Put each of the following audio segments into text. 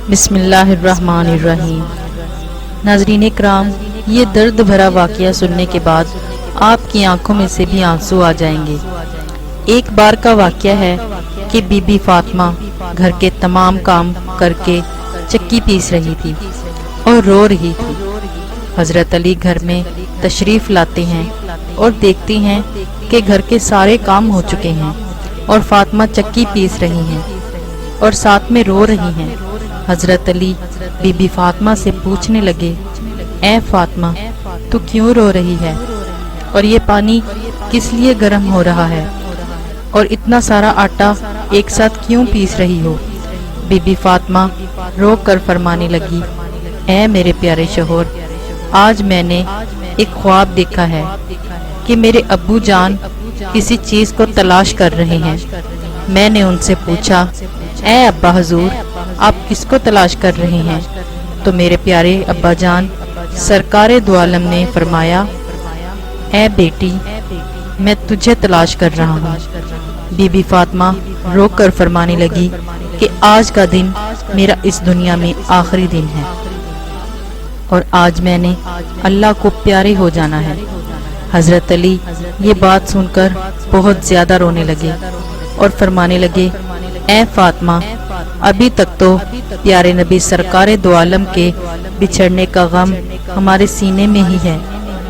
بسم اللہ الرحمن الرحیم۔ ناظرین کرام، یہ درد بھرا واقعہ سننے کے بعد آپ کی آنکھوں میں سے بھی آنسو آ جائیں گے۔ ایک بار کا واقعہ ہے کہ بی بی فاطمہ گھر کے تمام کام کر کے چکی پیس رہی تھی اور رو رہی تھی۔ حضرت علی گھر میں تشریف لاتے ہیں اور دیکھتے ہیں کہ گھر کے سارے کام ہو چکے ہیں اور فاطمہ چکی پیس رہی ہیں اور ساتھ میں رو رہی ہیں۔ حضرت علی بی بی فاطمہ سے پوچھنے لگے، اے فاطمہ، تو کیوں رو رہی ہے اور یہ پانی کس لیے گرم ہو رہا ہے اور اتنا سارا آٹا ایک ساتھ کیوں پیس رہی ہو؟ بی بی فاطمہ رو کر فرمانے لگی، اے میرے پیارے شوہر، آج میں نے ایک خواب دیکھا ہے کہ میرے ابو جان کسی چیز کو تلاش کر رہے ہیں۔ میں نے ان سے پوچھا، اے ابا حضور، آپ کس کو تلاش کر رہے ہیں؟ تو میرے پیارے ابا جان سرکار دو عالم نے فرمایا، اے بیٹی، میں تجھے تلاش کر رہا ہوں۔ بی بی فاطمہ رو کر فرمانے لگی کہ آج کا دن میرا اس دنیا میں آخری دن ہے اور آج میں نے اللہ کو پیارے ہو جانا ہے۔ حضرت علی یہ بات سن کر بہت زیادہ رونے لگے اور فرمانے لگے، اے فاطمہ، ابھی تک تو پیارے نبی سرکار دو عالم کے بچھڑنے کا غم ہمارے سینے میں ہی ہے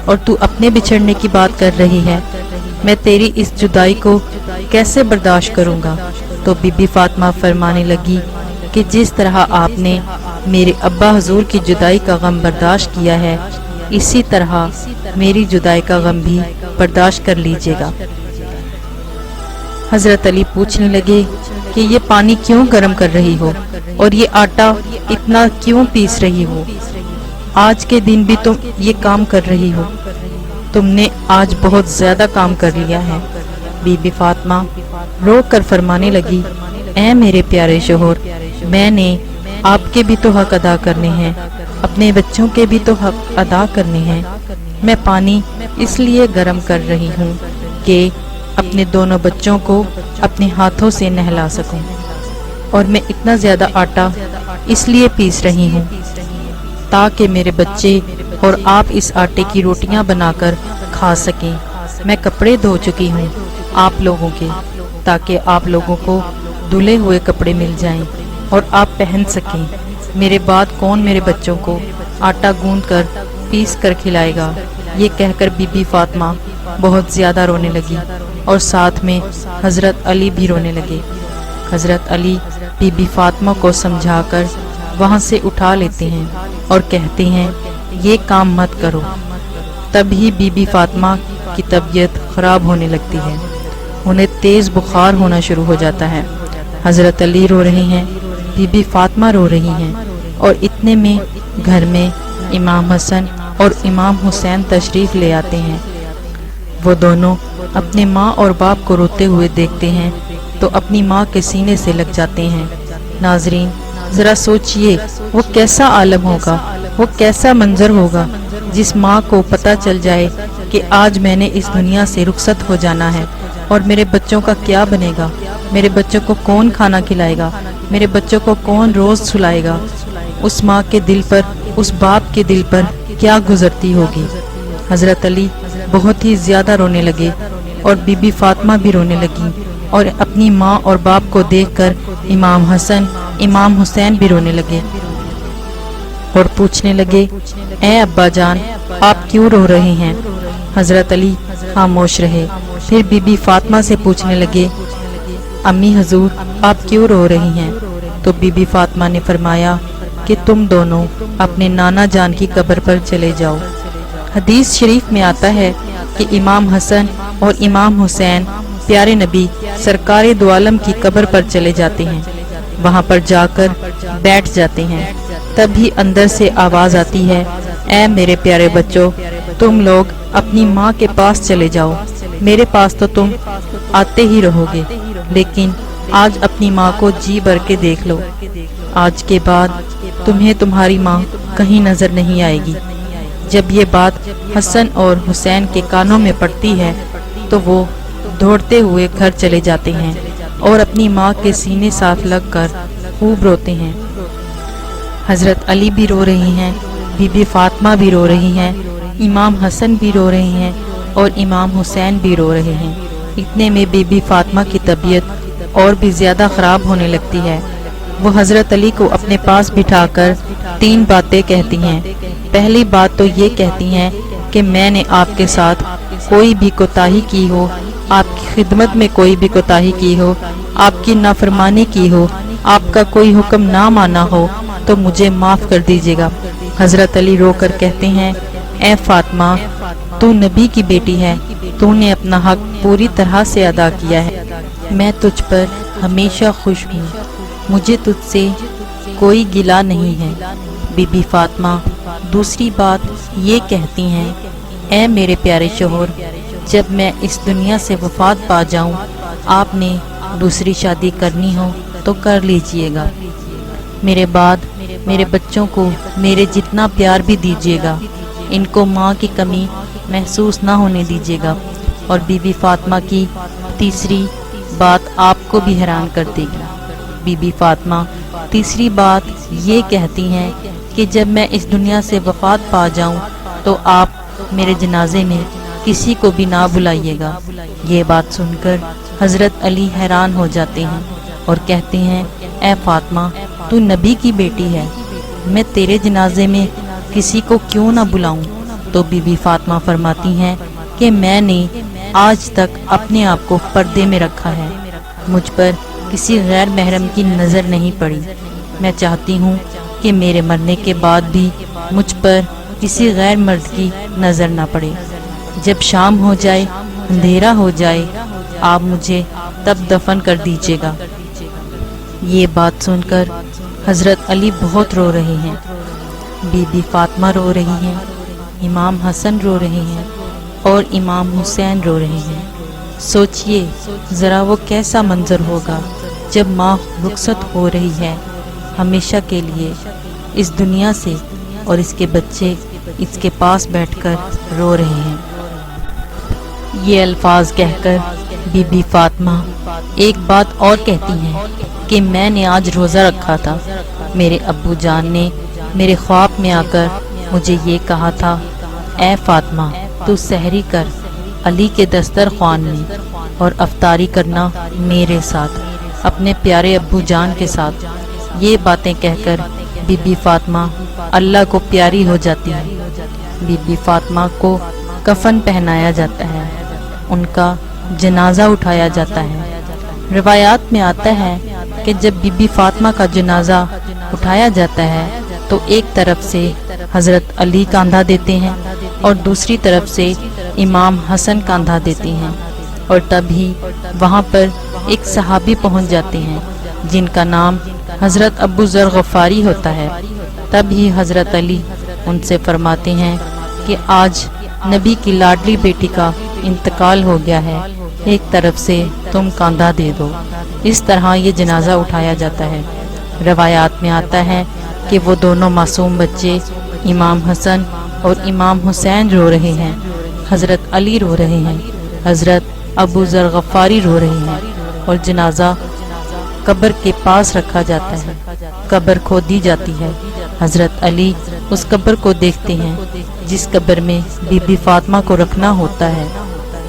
اور تو اپنے بچھڑنے کی بات کر رہی ہے، میں تیری اس جدائی کو کیسے برداشت کروں گا؟ تو بی بی فاطمہ فرمانے لگی کہ جس طرح آپ نے میرے ابا حضور کی جدائی کا غم برداشت کیا ہے، اسی طرح میری جدائی کا غم بھی برداشت کر لیجیے گا۔ حضرت علی پوچھنے لگے کہ یہ پانی کیوں گرم کر رہی ہو اور یہ آٹا اتنا کیوں پیس رہی ہو؟ آج کے دن بھی تم یہ کام کر رہی ہو، تم نے آج بہت زیادہ کام کر لیا ہے۔ بی بی فاطمہ رو کر فرمانے لگی، اے میرے پیارے شوہر، میں نے آپ کے بھی تو حق ادا کرنے ہیں، اپنے بچوں کے بھی تو حق ادا کرنے ہیں۔ میں پانی اس لیے گرم کر رہی ہوں کہ اپنے دونوں بچوں کو اپنے ہاتھوں سے نہلا سکوں، اور میں اتنا زیادہ آٹا اس لیے پیس رہی ہوں تاکہ میرے بچے اور آپ اس آٹے کی روٹیاں بنا کر کھا سکیں۔ میں کپڑے دھو چکی ہوں آپ لوگوں کے، تاکہ آپ لوگوں کو دھلے ہوئے کپڑے مل جائیں اور آپ پہن سکیں۔ میرے بعد کون میرے بچوں کو آٹا گوندھ کر پیس کر کھلائے گا؟ یہ کہہ کر بی بی فاطمہ بہت زیادہ رونے لگی اور ساتھ میں حضرت علی بھی رونے لگے۔ حضرت علی بی بی فاطمہ کو سمجھا کر وہاں سے اٹھا لیتے ہیں اور کہتے ہیں، یہ کام مت کرو۔ تب ہی بی بی فاطمہ کی طبیعت خراب ہونے لگتی ہے، انہیں تیز بخار ہونا شروع ہو جاتا ہے۔ حضرت علی رو رہے ہیں، بی بی فاطمہ رو رہی ہیں، اور اتنے میں گھر میں امام حسن اور امام حسین تشریف لے آتے ہیں۔ وہ دونوں اپنے ماں اور باپ کو روتے ہوئے دیکھتے ہیں تو اپنی ماں کے سینے سے لگ جاتے ہیں۔ ناظرین، ذرا سوچئے وہ کیسا عالم ہوگا، وہ کیسا منظر ہوگا جس ماں کو پتہ چل جائے کہ آج میں نے اس دنیا سے رخصت ہو جانا ہے اور میرے بچوں کا کیا بنے گا، میرے بچوں کو کون کھانا کھلائے گا، میرے بچوں کو کون روز سلائے گا۔ اس ماں کے دل پر، اس باپ کے دل پر کیا گزرتی ہوگی۔ حضرت علی بہت ہی زیادہ رونے لگے اور بی بی فاطمہ بھی رونے لگی، اور اپنی ماں اور باپ کو دیکھ کر امام حسن، امام حسین بھی رونے لگے اور پوچھنے لگے، اے ابا جان، آپ کیوں رو رہے ہیں؟ حضرت علی خاموش رہے۔ پھر بی بی فاطمہ سے پوچھنے لگے، امی حضور، آپ کیوں رو رہی ہیں؟ تو بی بی فاطمہ نے فرمایا کہ تم دونوں اپنے نانا جان کی قبر پر چلے جاؤ۔ حدیث شریف میں آتا ہے کہ امام حسن اور امام حسین پیارے نبی سرکار دو عالم کی قبر پر چلے جاتے ہیں، وہاں پر جا کر بیٹھ جاتے ہیں۔ تبھی اندر سے آواز آتی ہے، اے میرے پیارے بچوں، تم لوگ اپنی ماں کے پاس چلے جاؤ، میرے پاس تو تم آتے ہی رہو گے، لیکن آج اپنی ماں کو جی بھر کے دیکھ لو، آج کے بعد تمہیں تمہاری ماں کہیں نظر نہیں آئے گی۔ جب یہ بات حسن اور حسین کے کانوں میں پڑتی ہے تو وہ دوڑتے ہوئے گھر چلے جاتے ہیں اور اپنی ماں کے سینے ساتھ لگ کر خوب روتے ہیں۔ حضرت علی بھی رو رہی ہیں، بی بی فاطمہ بھی رو رہی ہیں، امام حسن بھی رو رہے ہیں اور امام حسین بھی رو رہے ہیں۔ اتنے میں بی بی فاطمہ کی طبیعت اور بھی زیادہ خراب ہونے لگتی ہے۔ وہ حضرت علی کو اپنے پاس بٹھا کر 3 باتیں کہتی ہیں۔ پہلی بات تو یہ کہتی ہیں کہ میں نے آپ کے ساتھ کوئی بھی کوتاہی کی ہو، آپ کی خدمت میں کوئی بھی کوتاہی کی ہو، آپ کی نافرمانی کی ہو، آپ کا کوئی حکم نہ مانا ہو تو مجھے معاف کر دیجیے گا۔ حضرت علی رو کر کہتے ہیں، اے فاطمہ، تو نبی کی بیٹی ہے، تو نے اپنا حق پوری طرح سے ادا کیا ہے، میں تجھ پر ہمیشہ خوش ہوں، مجھے تجھ سے کوئی گلہ نہیں ہے۔ بی بی فاطمہ دوسری بات یہ کہتی ہیں، اے میرے پیارے شوہر، جب میں اس دنیا سے وفات پا جاؤں، آپ نے دوسری شادی کرنی ہو تو کر لیجئے گا، میرے بعد میرے بچوں کو میرے جتنا پیار بھی دیجیے گا، ان کو ماں کی کمی محسوس نہ ہونے دیجیے گا۔ اور بی بی فاطمہ کی تیسری بات آپ کو بھی حیران کر دے گی۔ بی بی فاطمہ تیسری بات یہ کہتی ہیں کہ جب میں اس دنیا سے وفات پا جاؤں تو آپ میرے جنازے میں کسی کو بھی نہ بلائیے گا۔ یہ بات سن کر حضرت علی حیران ہو جاتے ہیں اور کہتے ہیں، اے فاطمہ، تو نبی کی بیٹی ہے، میں تیرے جنازے میں کسی کو کیوں نہ بلاؤں؟ تو بی بی فاطمہ فرماتی ہیں کہ میں نے آج تک اپنے آپ کو پردے میں رکھا ہے، مجھ پر کسی غیر محرم کی نظر نہیں پڑی، میں چاہتی ہوں کہ میرے مرنے کے بعد بھی مجھ پر کسی غیر مرد کی نظر نہ پڑے۔ جب شام ہو جائے، اندھیرا ہو جائے، آپ مجھے تب دفن کر دیجیے گا۔ یہ بات سن کر حضرت علی بہت رو رہے ہیں، بی بی فاطمہ رو رہی ہیں، امام حسن رو رہے ہیں اور امام حسین رو رہے ہیں۔ سوچئے ذرا وہ کیسا منظر ہوگا جب ماں رخصت ہو رہی ہے ہمیشہ کے لیے اس دنیا سے، اور اس کے بچے اس کے پاس بیٹھ کر رو رہے ہیں۔ یہ الفاظ کہہ کر بی بی فاطمہ ایک بات اور کہتی ہیں کہ میں نے آج روزہ رکھا تھا، میرے ابو جان نے میرے خواب میں آ کر مجھے یہ کہا تھا، اے فاطمہ، تو سحری کر علی کے دسترخوان میں اور افطاری کرنا میرے ساتھ، اپنے پیارے ابو جان کے ساتھ۔ یہ باتیں کہہ کر بی بی فاطمہ اللہ کو پیاری ہو جاتی ہے۔ بی بی فاطمہ کو کفن پہنایا جاتا ہے، ان کا جنازہ اٹھایا جاتا ہے۔ روایات میں آتا ہے کہ جب بی بی فاطمہ کا جنازہ اٹھایا جاتا ہے تو ایک طرف سے حضرت علی کاندھا دیتے ہیں اور دوسری طرف سے امام حسن کاندھا دیتے ہیں، اور تب ہی وہاں پر ایک صحابی پہنچ جاتے ہیں جن کا نام حضرت ابو ذر غفاری ہوتا ہے۔ تب ہی حضرت علی ان سے فرماتے ہیں کہ آج نبی کی لاڈلی بیٹی کا انتقال ہو گیا ہے، ایک طرف سے تم کاندھا دے دو۔ اس طرح یہ جنازہ اٹھایا جاتا ہے۔ روایات میں آتا ہے کہ وہ دونوں معصوم بچے امام حسن اور امام حسین رو رہے ہیں، حضرت علی رو رہے ہیں، حضرت ابو ذر غفاری رو رہے ہیں، اور جنازہ قبر کے پاس رکھا جاتا ہے، قبر کھودی جاتی ہے۔ حضرت علی اس قبر کو دیکھتے ہیں جس قبر میں بی بی فاطمہ کو رکھنا ہوتا ہے۔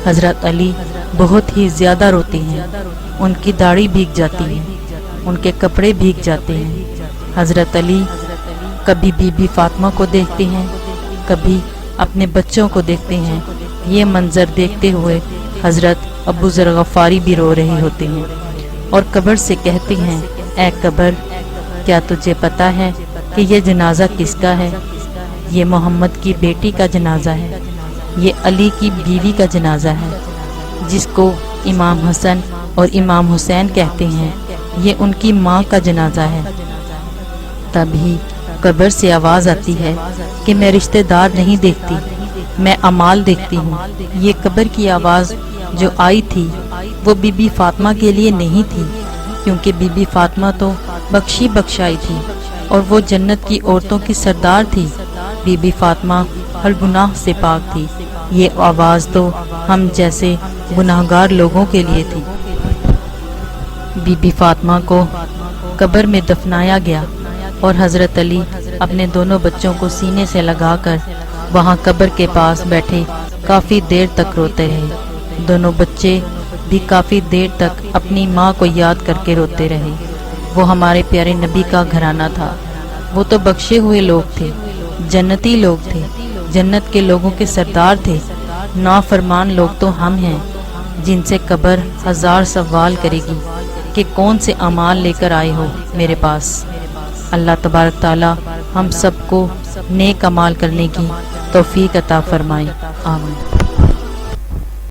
حضرت علی بہت ہی زیادہ روتے ہیں، ان کی داڑھی بھیگ جاتی ہے، ان کے کپڑے بھیگ جاتے ہیں۔ حضرت علی کبھی بی بی فاطمہ کو دیکھتے ہیں، کبھی اپنے بچوں کو دیکھتے ہیں۔ یہ منظر دیکھتے ہوئے حضرت ابو ذر غفاری بھی رو رہے ہوتے ہیں اور قبر سے کہتے ہیں، اے قبر، کیا تجھے پتا ہے کہ یہ جنازہ کس کا ہے؟ یہ محمد کی بیٹی کا جنازہ ہے، یہ علی کی بیوی کا جنازہ ہے، جس کو امام حسن اور امام حسین کہتے ہیں، یہ ان کی ماں کا جنازہ ہے۔ تبھی قبر سے آواز آتی ہے کہ میں رشتہ دار نہیں دیکھتی، میں اعمال دیکھتی ہوں۔ یہ قبر کی آواز جو آئی تھی وہ بی بی فاطمہ کے لیے نہیں تھی، کیونکہ بی بی فاطمہ تو بخشی بخشائی تھی اور وہ جنت کی عورتوں کی سردار تھی۔ بی بی فاطمہ ہر گناہ سے پاک تھی، یہ آواز تو ہم جیسے گناہگار لوگوں کے لیے تھی۔ بی بی فاطمہ کو قبر میں دفنایا گیا اور حضرت علی اپنے دونوں بچوں کو سینے سے لگا کر وہاں قبر کے پاس بیٹھے کافی دیر تک روتے رہے۔ دونوں بچے بھی کافی دیر تک اپنی ماں کو یاد کر کے روتے رہے۔ وہ ہمارے پیارے نبی کا گھرانہ تھا، وہ تو بخشے ہوئے لوگ تھے، جنتی لوگ تھے، جنت کے لوگوں کے سردار تھے۔ نافرمان لوگ تو ہم ہیں جن سے قبر ہزار سوال کرے گی کہ کون سے اعمال لے کر آئے ہو میرے پاس۔ اللہ تبارک تعالی ہم سب کو نیک اعمال کرنے کی توفیق عطا فرمائے، آمین۔